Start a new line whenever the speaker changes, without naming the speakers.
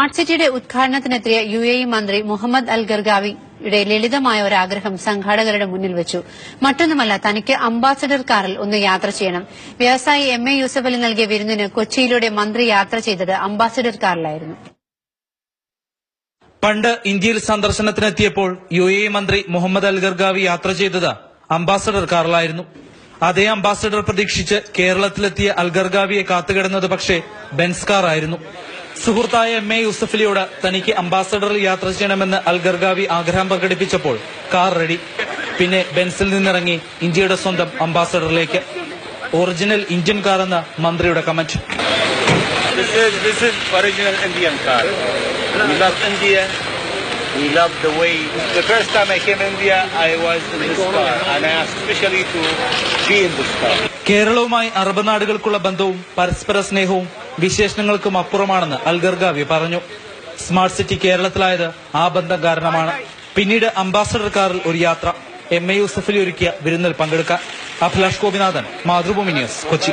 Smart സിറ്റിയുടെ ഉദ്ഘാടനത്തിനെത്തിയ UAE മന്ത്രി മുഹമ്മദ് അൽ ഗർഗാവിയുടെ ലളിതമായ ഒരാഗ്രഹം സംഘാടകരുടെ മുന്നിൽ വെച്ചു. മറ്റൊന്നുമല്ല, തനിക്ക് അംബാസഡർ കാറിൽ ഒന്ന് യാത്ര ചെയ്യണം. വ്യവസായി MA യൂസഫ് അലി നൽകിയ വിരുന്നിന് കൊച്ചിയിലൂടെ മന്ത്രി യാത്ര ചെയ്തത് അംബാസഡർ കാറിലായിരുന്നു.
പണ്ട് ഇന്ത്യയിൽ സന്ദർശനത്തിനെത്തിയപ്പോൾ UAE മന്ത്രി മുഹമ്മദ് അൽ ഗർഗാവി യാത്ര ചെയ്തത് അംബാസഡർ കാറിലായിരുന്നു. അതേ അംബാസഡർ പ്രതീക്ഷിച്ച് കേരളത്തിലെത്തിയ അൽ ഗർഗാവിയെ കാത്തുകിടന്നത് പക്ഷേ ബെൻസ് കാറായിരുന്നു. സുഹൃത്തായ MA യൂസഫ് അലിയോട് തനിക്ക് അംബാസഡറിൽ യാത്ര ചെയ്യണമെന്ന് അൽ ഗർഗാവി ആഗ്രഹം പ്രകടിപ്പിച്ചപ്പോൾ കാർ റെഡി. പിന്നെ ബെൻസിൽ നിന്നിറങ്ങി ഇന്ത്യയുടെ സ്വന്തം അംബാസഡറിലേക്ക്. ഒറിജിനൽ ഇന്ത്യൻ കാർ എന്ന മന്ത്രിയുടെ comment.
This is original Indian car. We love India. We love the way. The first time I came to India, I was in this car, and I asked especially to be in this car.
കേരളവുമായി Arab നാടുകൾക്കുള്ള ബന്ധവും പരസ്പര സ്നേഹവും വിശേഷണങ്ങൾക്കും അപ്പുറമാണെന്ന് Al Gergawi പറഞ്ഞു. Smart city കേരളത്തിലായത് ആ ബന്ധം കാരണമാണ്. പിന്നീട് അംബാസഡർ കാറിൽ ഒരു യാത്ര. MA യൂസഫ് അലി ഒരുക്കിയ വിരുന്നിൽ പങ്കെടുക്കാൻ. അഭിലാഷ് ഗോപിനാഥൻ, മാതൃഭൂമി ന്യൂസ്, കൊച്ചി.